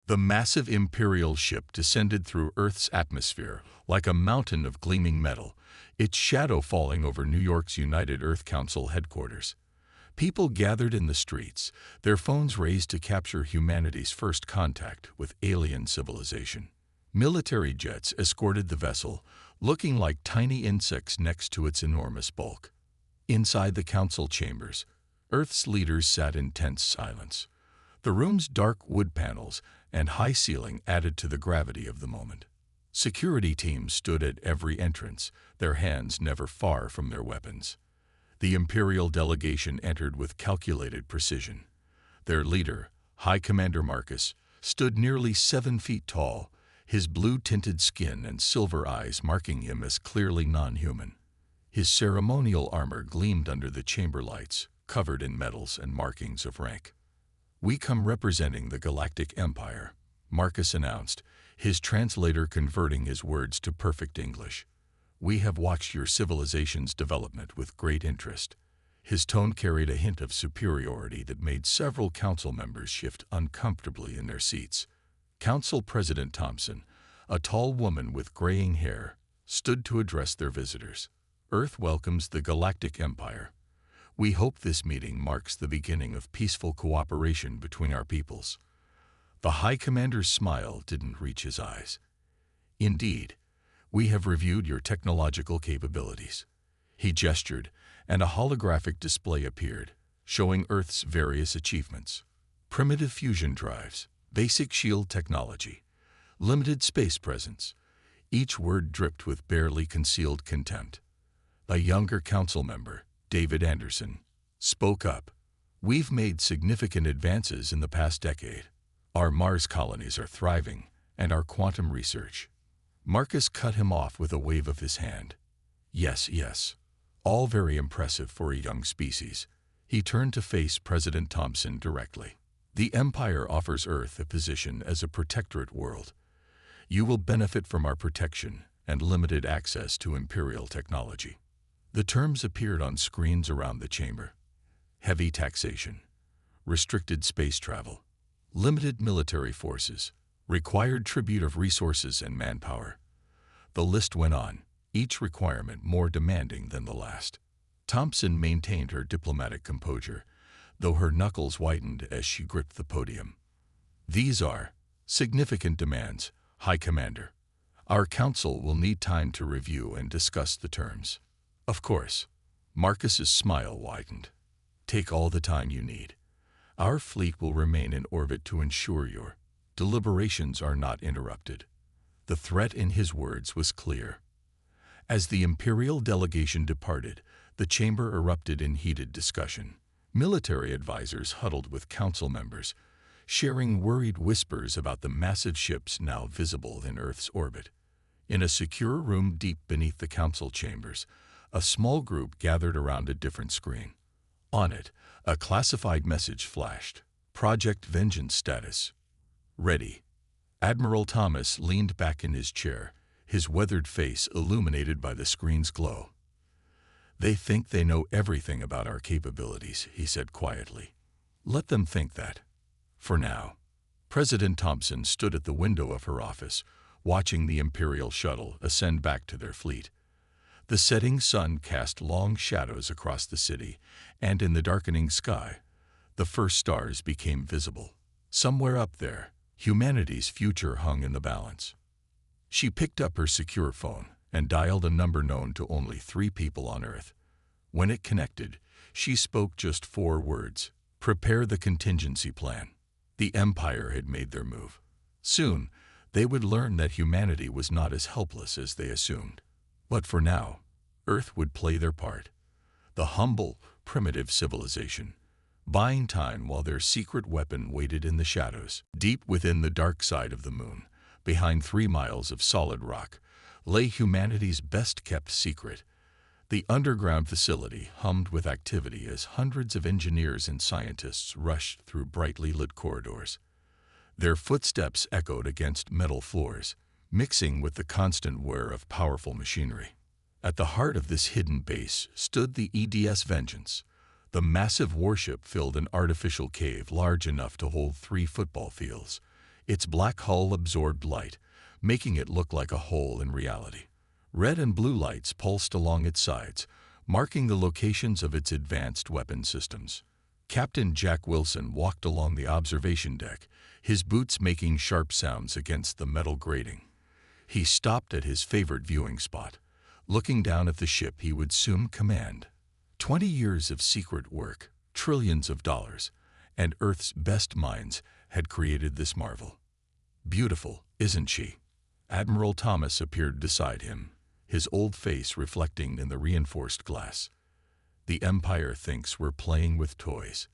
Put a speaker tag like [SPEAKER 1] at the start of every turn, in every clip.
[SPEAKER 1] The massive Imperial ship descended through Earth's atmosphere like a mountain of gleaming metal, its shadow falling over New York's United Earth Council headquarters. People gathered in the streets, their phones raised to capture humanity's first contact with alien civilization. Military jets escorted the vessel, looking like tiny insects next to its enormous bulk. Inside the council chambers, Earth's leaders sat in tense silence. The room's dark wood panels and high ceiling added to the gravity of the moment. Security teams stood at every entrance, their hands never far from their weapons. The Imperial delegation entered with calculated precision. Their leader, High Commander Marcus, stood nearly 7 feet tall, his blue-tinted skin and silver eyes marking him as clearly non-human. His ceremonial armor gleamed under the chamber lights, covered in medals and markings of rank. "We come representing the Galactic Empire," Marcus announced, his translator converting his words to perfect English. "We have watched your civilization's development with great interest." His tone carried a hint of superiority that made several council members shift uncomfortably in their seats. Council President Thompson, a tall woman with graying hair, stood to address their visitors. "Earth welcomes the Galactic Empire. We hope this meeting marks the beginning of peaceful cooperation between our peoples." The High Commander's smile didn't reach his eyes. "Indeed, we have reviewed your technological capabilities." He gestured, and a holographic display appeared, showing Earth's various achievements. Primitive fusion drives, basic shield technology, limited space presence. Each word dripped with barely concealed contempt. A younger council member, David Anderson, spoke up. "We've made significant advances in the past decade. Our Mars colonies are thriving, and our quantum research." Marcus cut him off with a wave of his hand. Yes. All very impressive for a young species." He turned to face President Thompson directly. "The Empire offers Earth a position as a protectorate world. You will benefit from our protection and limited access to Imperial technology." The terms appeared on screens around the chamber. Heavy taxation, restricted space travel, limited military forces, required tribute of resources and manpower. The list went on, each requirement more demanding than the last. Thompson maintained her diplomatic composure, though her knuckles whitened as she gripped the podium. "These are significant demands, High Commander. Our council will need time to review and discuss the terms." "Of course." Marcus's smile widened. "Take all the time you need. Our fleet will remain in orbit to ensure your deliberations are not interrupted." The threat in his words was clear. As the Imperial delegation departed, the chamber erupted in heated discussion. Military advisors huddled with council members, sharing worried whispers about the massive ships now visible in Earth's orbit. In a secure room deep beneath the council chambers, a small group gathered around a different screen. On it, a classified message flashed. "Project Vengeance status. Ready." Admiral Thomas leaned back in his chair, his weathered face illuminated by the screen's glow. "They think they know everything about our capabilities," he said quietly. "Let them think that. For now." President Thompson stood at the window of her office, watching the Imperial shuttle ascend back to their fleet. The setting sun cast long shadows across the city, and in the darkening sky, the first stars became visible. Somewhere up there, humanity's future hung in the balance. She picked up her secure phone and dialed a number known to only 3 people on Earth. When it connected, she spoke just 4 words: "Prepare the contingency plan." The Empire had made their move. Soon, they would learn that humanity was not as helpless as they assumed. But for now, Earth would play their part. The humble, primitive civilization, buying time while their secret weapon waited in the shadows. Deep within the dark side of the moon, behind 3 miles of solid rock, lay humanity's best-kept secret. The underground facility hummed with activity as hundreds of engineers and scientists rushed through brightly lit corridors. Their footsteps echoed against metal floors, mixing with the constant whir of powerful machinery. At the heart of this hidden base stood the EDS Vengeance. The massive warship filled an artificial cave large enough to hold 3 football fields, Its black hull absorbed light, making it look like a hole in reality. Red and blue lights pulsed along its sides, marking the locations of its advanced weapon systems. Captain Jack Wilson walked along the observation deck, his boots making sharp sounds against the metal grating. He stopped at his favorite viewing spot, looking down at the ship he would soon command. 20 years of secret work, trillions of dollars, and Earth's best minds had created this marvel. Beautiful, isn't she? Admiral Thomas appeared beside him, his old face reflecting in the reinforced glass. The Empire thinks we're playing with toys.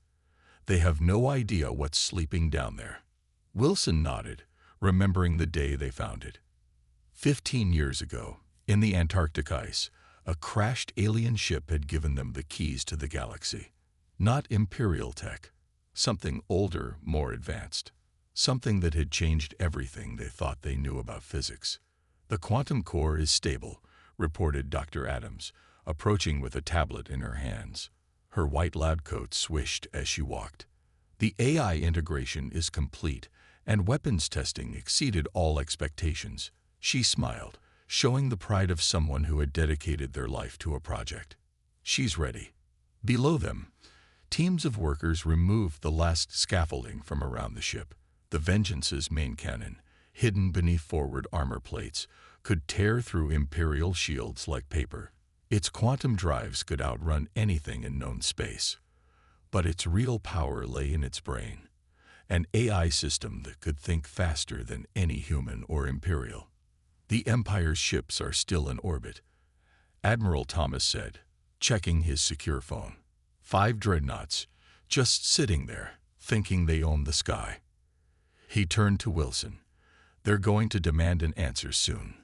[SPEAKER 1] They have no idea what's sleeping down there. Wilson nodded, remembering the day they found it. 15 years ago, in the Antarctic ice, a crashed alien ship had given them the keys to the galaxy. Not Imperial tech, something older, more advanced. Something that had changed everything they thought they knew about physics. The quantum core is stable, reported Dr. Adams, approaching with a tablet in her hands. Her white lab coat swished as she walked. The AI integration is complete, and weapons testing exceeded all expectations. She smiled, showing the pride of someone who had dedicated their life to a project. She's ready. Below them, teams of workers removed the last scaffolding from around the ship. The Vengeance's main cannon, hidden beneath forward armor plates, could tear through Imperial shields like paper. Its quantum drives could outrun anything in known space. But its real power lay in its brain, an AI system that could think faster than any human or Imperial. The Empire's ships are still in orbit, Admiral Thomas said, checking his secure phone. 5 dreadnoughts, just sitting there, thinking they own the sky. He turned to Wilson. They're going to demand an answer soon.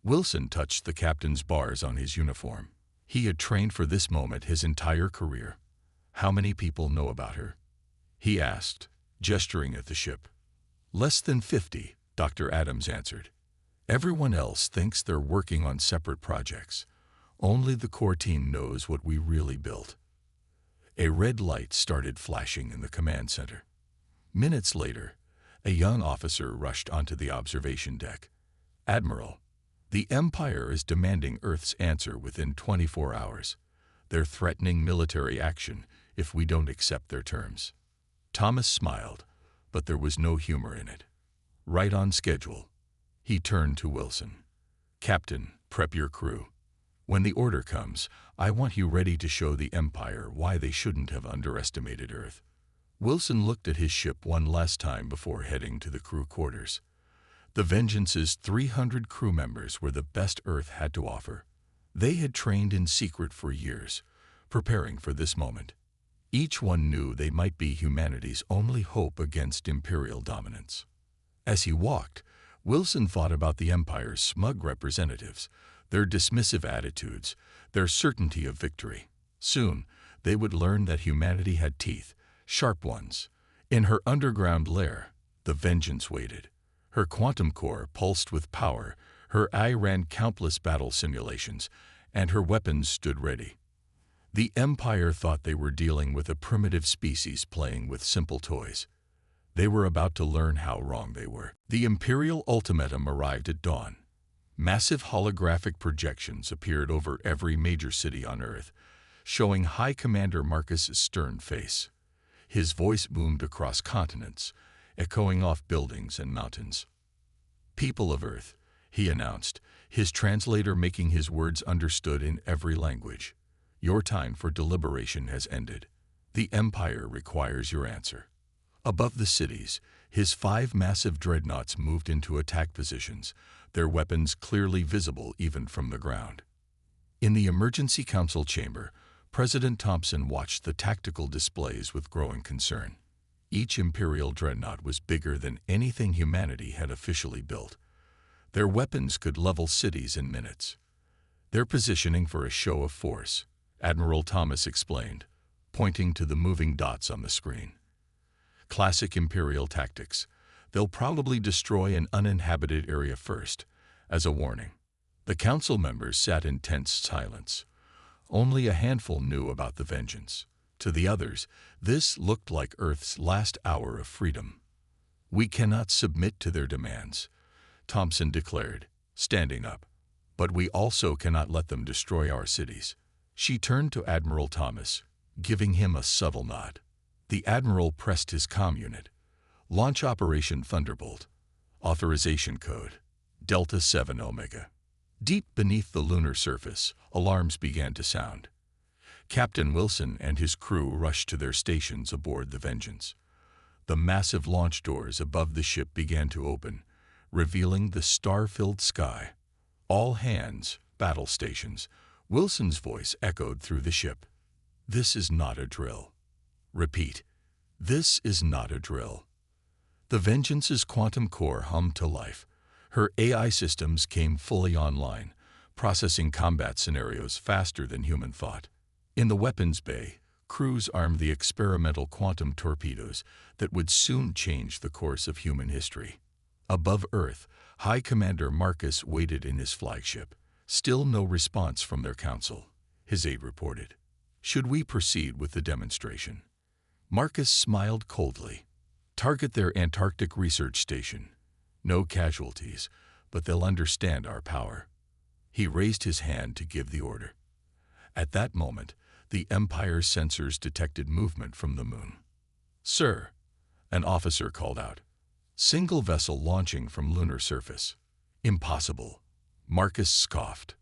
[SPEAKER 1] Wilson touched the captain's bars on his uniform. He had trained for this moment his entire career. How many people know about her? He asked, gesturing at the ship. Less than 50, Dr. Adams answered. Everyone else thinks they're working on separate projects. Only the core team knows what we really built. A red light started flashing in the command center. Minutes later, a young officer rushed onto the observation deck. Admiral, the Empire is demanding Earth's answer within 24 hours. They're threatening military action if we don't accept their terms. Thomas smiled, but there was no humor in it. Right on schedule. He turned to Wilson. Captain, prep your crew. When the order comes, I want you ready to show the Empire why they shouldn't have underestimated Earth. Wilson looked at his ship one last time before heading to the crew quarters. The Vengeance's 300 crew members were the best Earth had to offer. They had trained in secret for years, preparing for this moment. Each one knew they might be humanity's only hope against Imperial dominance. As he walked, Wilson thought about the Empire's smug representatives, their dismissive attitudes, their certainty of victory. Soon, they would learn that humanity had teeth, sharp ones. In her underground lair, the Vengeance waited. Her quantum core pulsed with power, her eye ran countless battle simulations, and her weapons stood ready. The Empire thought they were dealing with a primitive species playing with simple toys. They were about to learn how wrong they were. The Imperial ultimatum arrived at dawn. Massive holographic projections appeared over every major city on Earth, showing High Commander Marcus's stern face. His voice boomed across continents, echoing off buildings and mountains. People of Earth, he announced, his translator making his words understood in every language. Your time for deliberation has ended. The Empire requires your answer. Above the cities, his 5 massive dreadnoughts moved into attack positions, their weapons clearly visible even from the ground. In the Emergency Council chamber, President Thompson watched the tactical displays with growing concern. Each Imperial dreadnought was bigger than anything humanity had officially built. Their weapons could level cities in minutes. They're positioning for a show of force, Admiral Thomas explained, pointing to the moving dots on the screen. Classic Imperial tactics. They'll probably destroy an uninhabited area first, as a warning. The council members sat in tense silence. Only a handful knew about the Vengeance. To the others, this looked like Earth's last hour of freedom. "We cannot submit to their demands," Thompson declared, standing up. "But we also cannot let them destroy our cities." She turned to Admiral Thomas, giving him a subtle nod. The Admiral pressed his comm unit. "Launch Operation Thunderbolt. Authorization code Delta 7 Omega." Deep beneath the lunar surface, alarms began to sound. Captain Wilson and his crew rushed to their stations aboard the Vengeance. The massive launch doors above the ship began to open, revealing the star-filled sky. "All hands, battle stations." Wilson's voice echoed through the ship. "This is not a drill. Repeat, this is not a drill." The Vengeance's quantum core hummed to life. Her AI systems came fully online, processing combat scenarios faster than human thought. In the weapons bay, crews armed the experimental quantum torpedoes that would soon change the course of human history. Above Earth, High Commander Marcus waited in his flagship. Still no response from their council, his aide reported. "Should we proceed with the demonstration?" Marcus smiled coldly. "Target their Antarctic research station. No casualties, but they'll understand our power." He raised his hand to give the order. At that moment, the Empire's sensors detected movement from the moon. "Sir," an officer called out. "Single vessel launching from lunar surface." "Impossible," Marcus scoffed.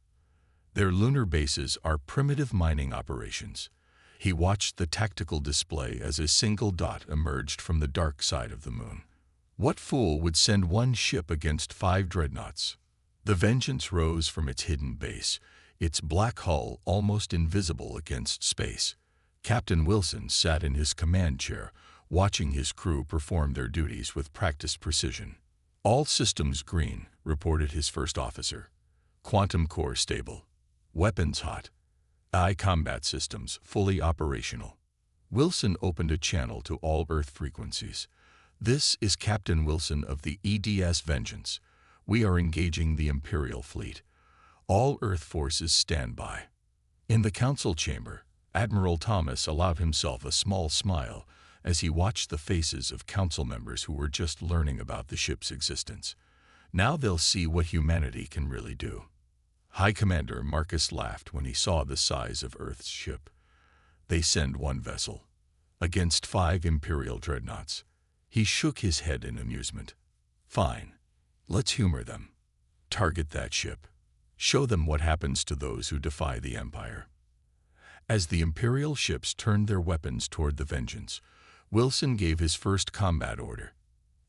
[SPEAKER 1] "Their lunar bases are primitive mining operations." He watched the tactical display as a single dot emerged from the dark side of the moon. What fool would send one ship against 5 dreadnoughts? The Vengeance rose from its hidden base, its black hull almost invisible against space. Captain Wilson sat in his command chair, watching his crew perform their duties with practiced precision. "All systems green," reported his first officer. "Quantum core stable. Weapons hot. AI combat systems fully operational." Wilson opened a channel to all Earth frequencies. "This is Captain Wilson of the EDS Vengeance. We are engaging the Imperial fleet. All Earth forces stand by." In the council chamber, Admiral Thomas allowed himself a small smile as he watched the faces of council members who were just learning about the ship's existence. Now they'll see what humanity can really do. High Commander Marcus laughed when he saw the size of Earth's ship. "They send 1 vessel against 5 Imperial dreadnoughts." He shook his head in amusement. "Fine. Let's humor them. Target that ship. Show them what happens to those who defy the Empire." As the Imperial ships turned their weapons toward the Vengeance, Wilson gave his first combat order.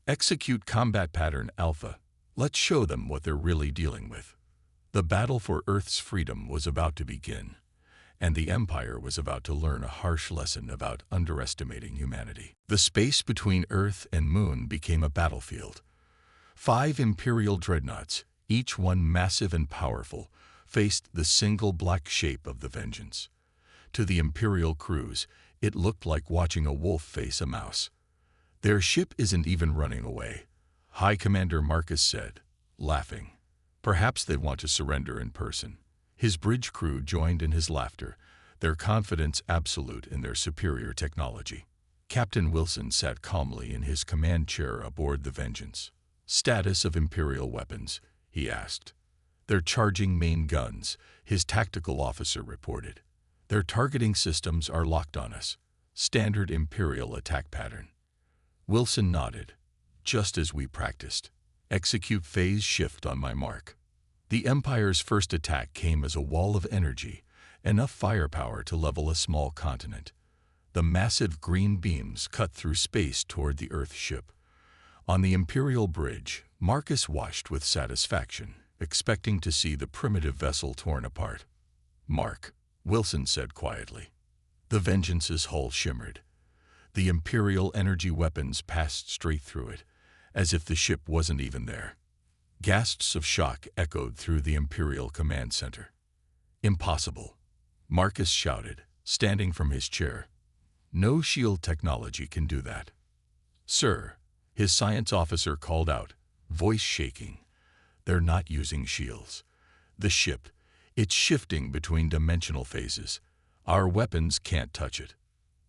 [SPEAKER 1] "Execute combat pattern Alpha. Let's show them what they're really dealing with." The battle for Earth's freedom was about to begin, and the Empire was about to learn a harsh lesson about underestimating humanity. The space between Earth and Moon became a battlefield. 5 Imperial dreadnoughts, each one massive and powerful, faced the single black shape of the Vengeance. To the Imperial crews, it looked like watching a wolf face a mouse. "Their ship isn't even running away," High Commander Marcus said, laughing. "Perhaps they want to surrender in person." His bridge crew joined in his laughter, their confidence absolute in their superior technology. Captain Wilson sat calmly in his command chair aboard the Vengeance. "Status of Imperial weapons," he asked. "They're charging main guns," his tactical officer reported. "Their targeting systems are locked on us. Standard Imperial attack pattern." Wilson nodded. "Just as we practiced. Execute phase shift on my mark." The Empire's first attack came as a wall of energy, enough firepower to level a small continent. The massive green beams cut through space toward the Earth ship. On the Imperial bridge, Marcus watched with satisfaction, expecting to see the primitive vessel torn apart. "Mark," Wilson said quietly. The Vengeance's hull shimmered. The Imperial energy weapons passed straight through it, as if the ship wasn't even there. Gasps of shock echoed through the Imperial command center. "Impossible," Marcus shouted, standing from his chair. "No shield technology can do that." "Sir," his science officer called out, voice shaking. "They're not using shields. The ship, it's shifting between dimensional phases. Our weapons can't touch it."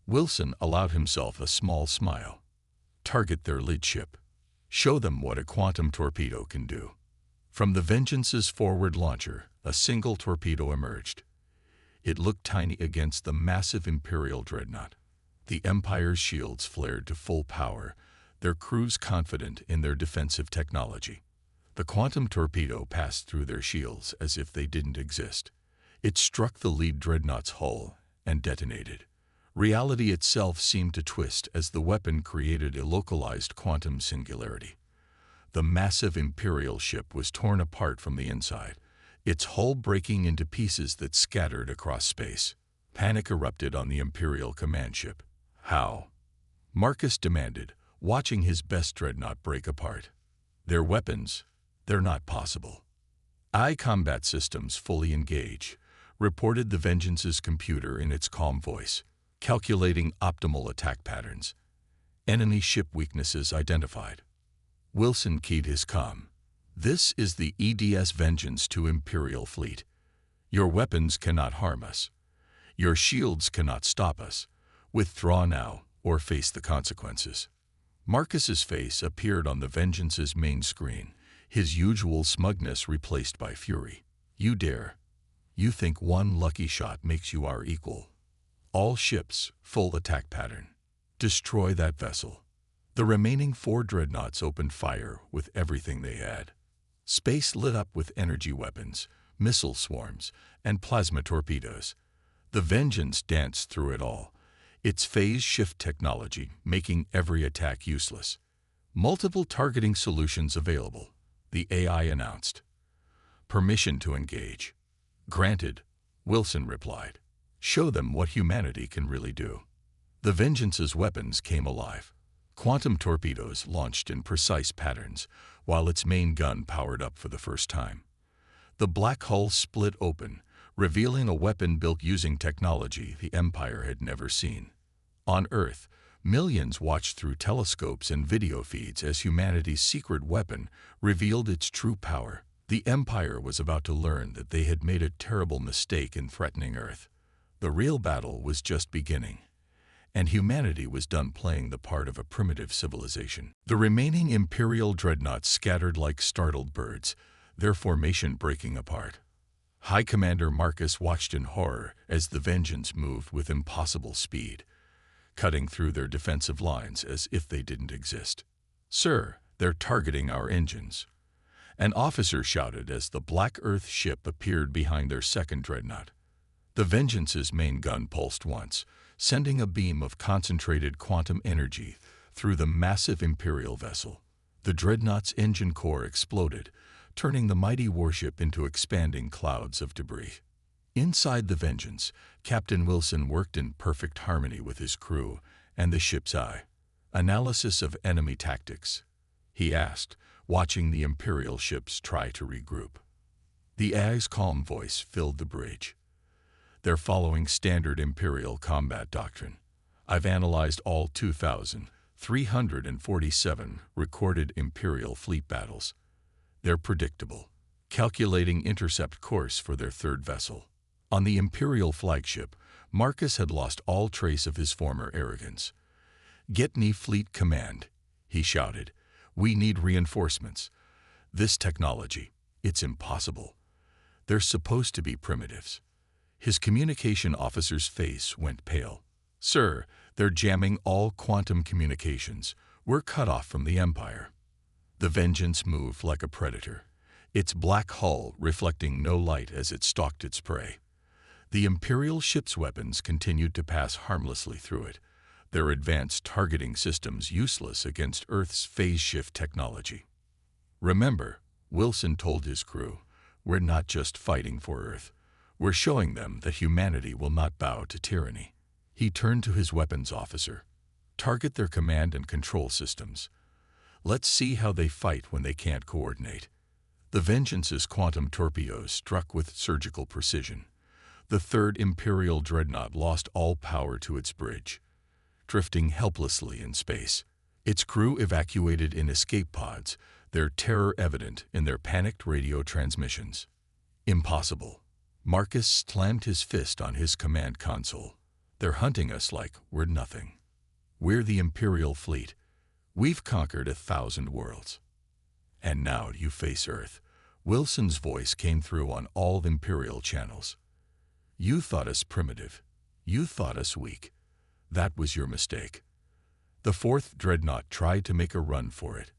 [SPEAKER 1] Wilson allowed himself a small smile. "Target their lead ship. Show them what a quantum torpedo can do. From the Vengeance's forward launcher, a single torpedo emerged. It looked tiny against the massive Imperial dreadnought. The Empire's shields flared to full power, their crews confident in their defensive technology. The quantum torpedo passed through their shields as if they didn't exist. It struck the lead dreadnought's hull and detonated. Reality itself seemed to twist as the weapon created a localized quantum singularity. The massive Imperial ship was torn apart from the inside, its hull breaking into pieces that scattered across space. Panic erupted on the Imperial command ship. How? Marcus demanded, watching his best dreadnought break apart. Their weapons? They're not possible. Combat systems fully engage, reported the Vengeance's computer in its calm voice, calculating optimal attack patterns. Enemy ship weaknesses identified. Wilson keyed his comm. This is the EDS Vengeance to Imperial Fleet. Your weapons cannot harm us. Your shields cannot stop us. Withdraw now or face the consequences. Marcus's face appeared on the Vengeance's main screen, his usual smugness replaced by fury. You dare. You think one lucky shot makes you our equal. All ships, full attack pattern. Destroy that vessel. The remaining 4 dreadnoughts opened fire with everything they had. Space lit up with energy weapons, missile swarms, and plasma torpedoes. The Vengeance danced through it all, its phase shift technology making every attack useless. Multiple targeting solutions available, the AI announced. Permission to engage. Granted, Wilson replied. Show them what humanity can really do. The Vengeance's weapons came alive. Quantum torpedoes launched in precise patterns, while its main gun powered up for the first time. The black hull split open, revealing a weapon built using technology the Empire had never seen. On Earth, millions watched through telescopes and video feeds as humanity's secret weapon revealed its true power. The Empire was about to learn that they had made a terrible mistake in threatening Earth. The real battle was just beginning, and humanity was done playing the part of a primitive civilization. The remaining Imperial dreadnoughts scattered like startled birds, their formation breaking apart. High Commander Marcus watched in horror as the Vengeance moved with impossible speed, cutting through their defensive lines as if they didn't exist. Sir, they're targeting our engines. An officer shouted as the Black Earth ship appeared behind their second dreadnought. The Vengeance's main gun pulsed once, sending a beam of concentrated quantum energy through the massive Imperial vessel. The dreadnought's engine core exploded, turning the mighty warship into expanding clouds of debris. Inside the Vengeance, Captain Wilson worked in perfect harmony with his crew and the ship's eye. Analysis of enemy tactics, he asked, watching the Imperial ships try to regroup. The AI's calm voice filled the bridge. They're following standard Imperial combat doctrine. I've analyzed all 2,347 recorded Imperial fleet battles. They're predictable, calculating intercept course for their third vessel. On the Imperial flagship, Marcus had lost all trace of his former arrogance. Get me fleet command, he shouted. We need reinforcements. This technology, it's impossible. They're supposed to be primitives. His communication officer's face went pale. Sir, they're jamming all quantum communications. We're cut off from the Empire. The Vengeance moved like a predator, its black hull reflecting no light as it stalked its prey. The Imperial ship's weapons continued to pass harmlessly through it, their advanced targeting systems useless against Earth's phase shift technology. Remember, Wilson told his crew, we're not just fighting for Earth. We're showing them that humanity will not bow to tyranny. He turned to his weapons officer. Target their command and control systems. Let's see how they fight when they can't coordinate. The Vengeance's quantum torpedoes struck with surgical precision. The third Imperial dreadnought lost all power to its bridge, drifting helplessly in space. Its crew evacuated in escape pods, their terror evident in their panicked radio transmissions. Impossible. Marcus slammed his fist on his command console. They're hunting us like we're nothing. We're the Imperial fleet. We've conquered 1,000 worlds. And now you face Earth. Wilson's voice came through on all Imperial channels. You thought us primitive. You thought us weak. That was your mistake. The fourth dreadnought tried to make a run for it,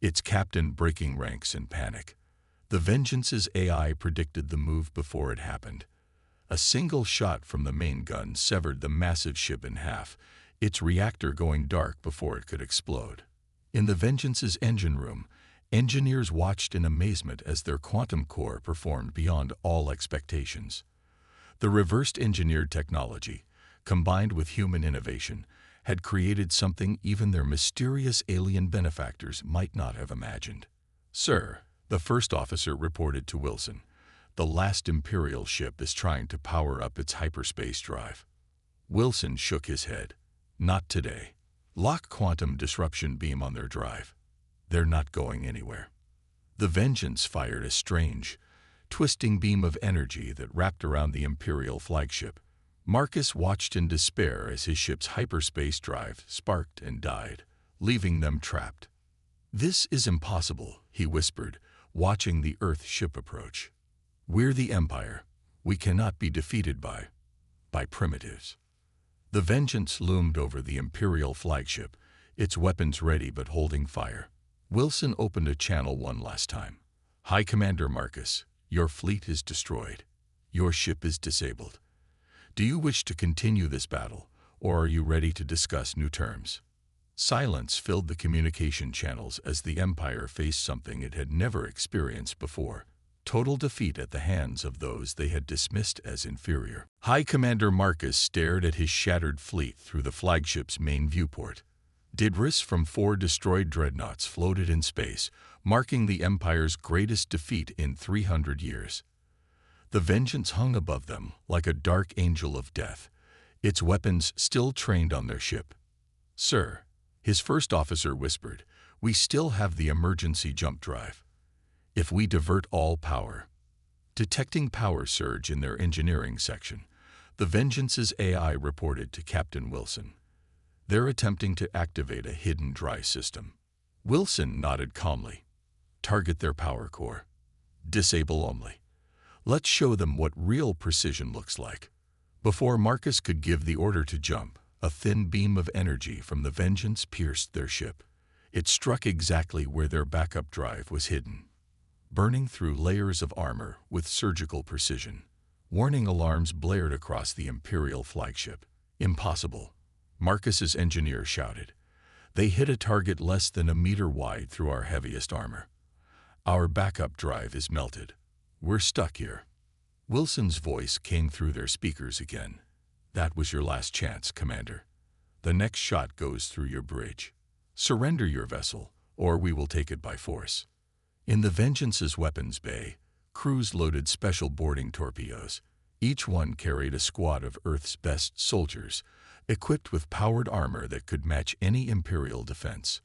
[SPEAKER 1] its captain breaking ranks in panic. The Vengeance's AI predicted the move before it happened. A single shot from the main gun severed the massive ship in half, its reactor going dark before it could explode. In the Vengeance's engine room, engineers watched in amazement as their quantum core performed beyond all expectations. The reversed engineered technology, combined with human innovation, had created something even their mysterious alien benefactors might not have imagined. "Sir," the first officer reported to Wilson, "the last Imperial ship is trying to power up its hyperspace drive." Wilson shook his head. "Not today. Lock quantum disruption beam on their drive. They're not going anywhere." The Vengeance fired a strange, twisting beam of energy that wrapped around the Imperial flagship. Marcus watched in despair as his ship's hyperspace drive sparked and died, leaving them trapped. "This is impossible," he whispered, watching the Earth ship approach. "We're the Empire. We cannot be defeated by primitives." The Vengeance loomed over the Imperial flagship, its weapons ready but holding fire. Wilson opened a channel one last time. "High Commander Marcus, your fleet is destroyed. Your ship is disabled. Do you wish to continue this battle, or are you ready to discuss new terms?" Silence filled the communication channels as the Empire faced something it had never experienced before: total defeat at the hands of those they had dismissed as inferior. High Commander Marcus stared at his shattered fleet through the flagship's main viewport. Debris from 4 destroyed dreadnoughts floated in space, marking the Empire's greatest defeat in 300 years. The Vengeance hung above them like a dark angel of death, its weapons still trained on their ship. "Sir," his first officer whispered, "we still have the emergency jump drive. If we divert all power..." Detecting power surge in their engineering section, the Vengeance's AI reported to Captain Wilson. "They're attempting to activate a hidden dry system." Wilson nodded calmly. "Target their power core. Disable only. Let's show them what real precision looks like." Before Marcus could give the order to jump, a thin beam of energy from the Vengeance pierced their ship. It struck exactly where their backup drive was hidden, burning through layers of armor with surgical precision. Warning alarms blared across the Imperial flagship. "Impossible," Marcus's engineer shouted. "They hit a target less than a meter wide through our heaviest armor. Our backup drive is melted. We're stuck here." Wilson's voice came through their speakers again. "That was your last chance, Commander. The next shot goes through your bridge. Surrender your vessel, or we will take it by force." In the Vengeance's weapons bay, crews loaded special boarding torpedoes. Each one carried a squad of Earth's best soldiers, equipped with powered armor that could match any Imperial defense.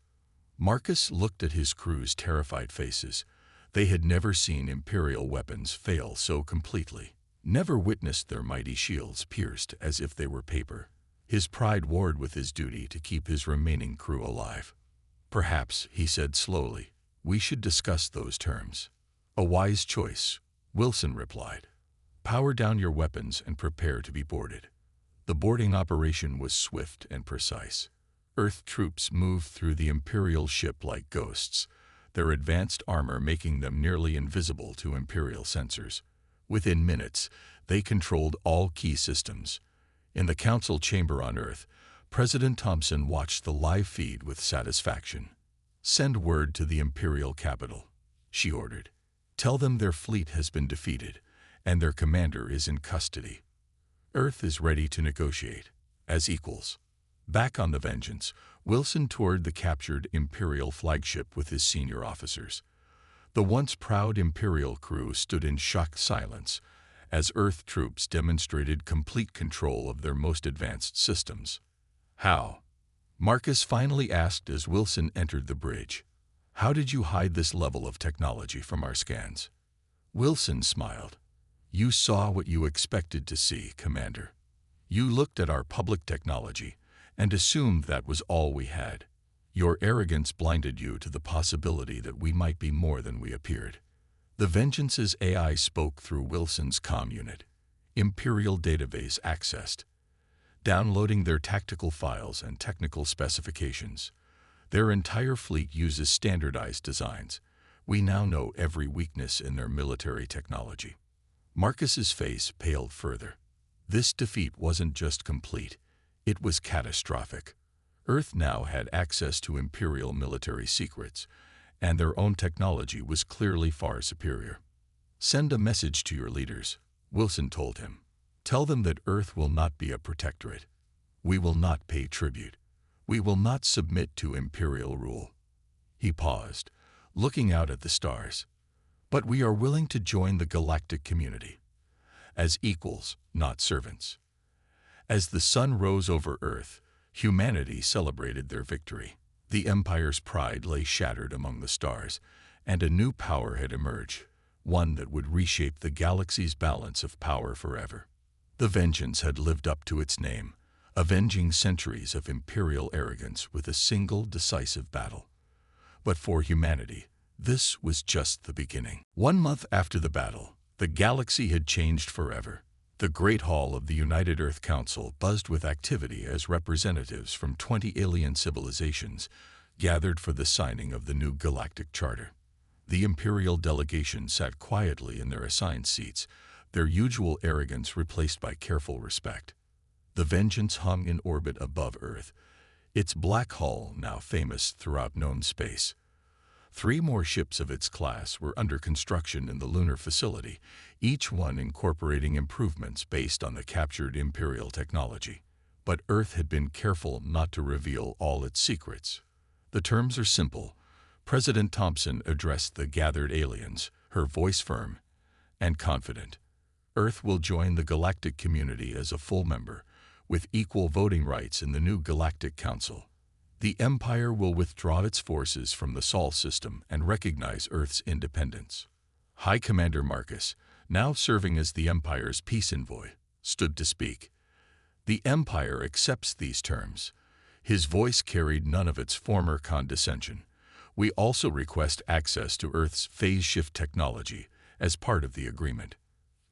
[SPEAKER 1] Marcus looked at his crew's terrified faces. They had never seen Imperial weapons fail so completely, never witnessed their mighty shields pierced as if they were paper. His pride warred with his duty to keep his remaining crew alive. "Perhaps," he said slowly, "we should discuss those terms." "A wise choice," Wilson replied. "Power down your weapons and prepare to be boarded." The boarding operation was swift and precise. Earth troops moved through the Imperial ship like ghosts, their advanced armor making them nearly invisible to Imperial sensors. Within minutes, they controlled all key systems. In the council chamber on Earth, President Thompson watched the live feed with satisfaction. "Send word to the Imperial capital," she ordered. "Tell them their fleet has been defeated, and their commander is in custody. Earth is ready to negotiate, as equals." Back on the Vengeance, Wilson toured the captured Imperial flagship with his senior officers. The once proud Imperial crew stood in shocked silence as Earth troops demonstrated complete control of their most advanced systems. "How?" Marcus finally asked as Wilson entered the bridge. "How did you hide this level of technology from our scans?" Wilson smiled. "You saw what you expected to see, Commander. You looked at our public technology and assumed that was all we had. Your arrogance blinded you to the possibility that we might be more than we appeared. The Vengeance's AI spoke through Wilson's comm unit. Imperial database accessed. Downloading their tactical files and technical specifications. Their entire fleet uses standardized designs. We now know every weakness in their military technology. Marcus's face paled further. This defeat wasn't just complete, it was catastrophic. Earth now had access to Imperial military secrets, and their own technology was clearly far superior. Send a message to your leaders, Wilson told him. Tell them that Earth will not be a protectorate. We will not pay tribute. We will not submit to Imperial rule. He paused, looking out at the stars. But we are willing to join the galactic community. As equals, not servants. As the sun rose over Earth, humanity celebrated their victory. The Empire's pride lay shattered among the stars, and a new power had emerged, one that would reshape the galaxy's balance of power forever. The Vengeance had lived up to its name, avenging centuries of Imperial arrogance with a single decisive battle. But for humanity, this was just the beginning. 1 month after the battle, the galaxy had changed forever. The Great Hall of the United Earth Council buzzed with activity as representatives from 20 alien civilizations gathered for the signing of the new Galactic Charter. The Imperial delegation sat quietly in their assigned seats, their usual arrogance replaced by careful respect. The Vengeance hung in orbit above Earth, its black hull now famous throughout known space. 3 more ships of its class were under construction in the lunar facility, each one incorporating improvements based on the captured Imperial technology. But Earth had been careful not to reveal all its secrets. The terms are simple. President Thompson addressed the gathered aliens, her voice firm and confident. Earth will join the galactic community as a full member, with equal voting rights in the new Galactic Council. The Empire will withdraw its forces from the Sol system and recognize Earth's independence. High Commander Marcus, now serving as the Empire's peace envoy, stood to speak. The Empire accepts these terms. His voice carried none of its former condescension. We also request access to Earth's phase shift technology as part of the agreement.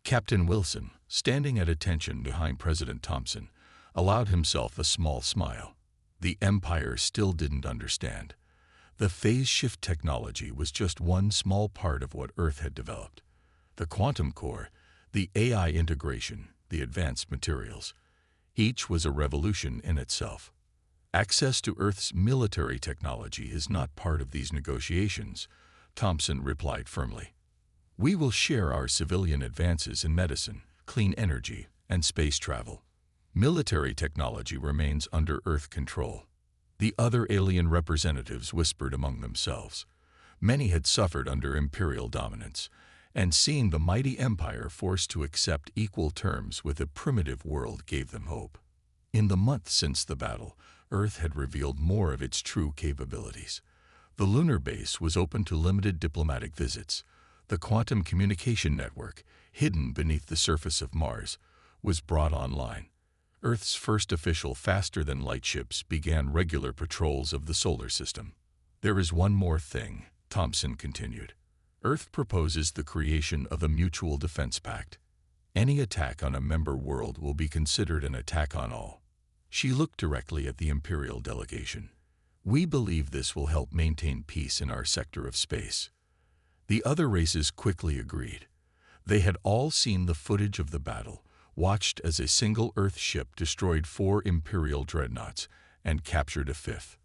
[SPEAKER 1] Captain Wilson, standing at attention behind President Thompson, allowed himself a small smile. The Empire still didn't understand. The phase shift technology was just one small part of what Earth had developed. The quantum core, the AI integration, the advanced materials. Each was a revolution in itself. Access to Earth's military technology is not part of these negotiations, Thompson replied firmly. We will share our civilian advances in medicine, clean energy, and space travel. Military technology remains under Earth control. The other alien representatives whispered among themselves. Many had suffered under Imperial dominance, and seeing the mighty Empire forced to accept equal terms with a primitive world gave them hope. In the months since the battle, Earth had revealed more of its true capabilities. The lunar base was open to limited diplomatic visits. The quantum communication network, hidden beneath the surface of Mars, was brought online. Earth's first official faster-than-light ships began regular patrols of the solar system. There is one more thing, Thompson continued. Earth proposes the creation of a mutual defense pact. Any attack on a member world will be considered an attack on all. She looked directly at the Imperial delegation. We believe this will help maintain peace in our sector of space. The other races quickly agreed. They had all seen the footage of the battle, watched as a single Earth ship destroyed 4 Imperial dreadnoughts and captured a 5th.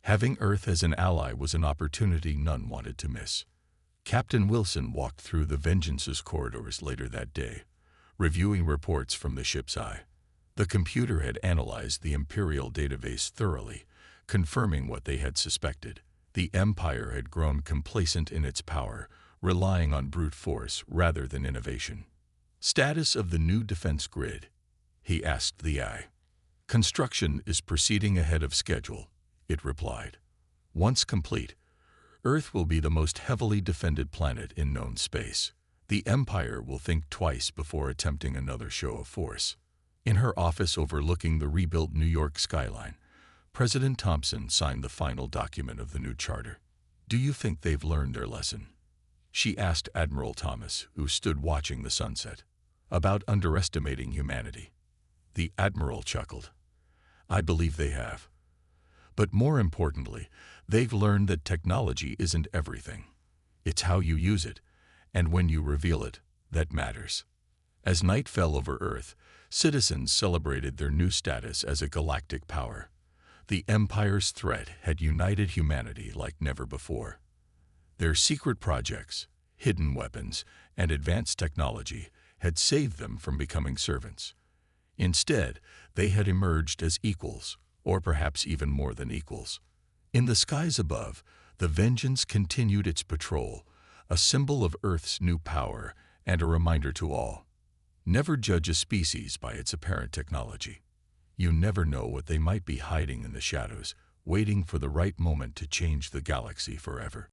[SPEAKER 1] Having Earth as an ally was an opportunity none wanted to miss. Captain Wilson walked through the Vengeance's corridors later that day, reviewing reports from the ship's eye. The computer had analyzed the Imperial database thoroughly, confirming what they had suspected. The Empire had grown complacent in its power, relying on brute force rather than innovation. Status of the new defense grid, he asked the AI. Construction is proceeding ahead of schedule, it replied. Once complete, Earth will be the most heavily defended planet in known space. The Empire will think twice before attempting another show of force. In her office overlooking the rebuilt New York skyline, President Thompson signed the final document of the new charter. "Do you think they've learned their lesson?" she asked Admiral Thomas, who stood watching the sunset. "About underestimating humanity." The Admiral chuckled. "I believe they have. But more importantly, they've learned that technology isn't everything. It's how you use it, and when you reveal it, that matters." As night fell over Earth, citizens celebrated their new status as a galactic power. The Empire's threat had united humanity like never before. Their secret projects, hidden weapons, and advanced technology had saved them from becoming servants. Instead, they had emerged as equals, or perhaps even more than equals. In the skies above, the Vengeance continued its patrol, a symbol of Earth's new power and a reminder to all: never judge a species by its apparent technology. You never know what they might be hiding in the shadows, waiting for the right moment to change the galaxy forever.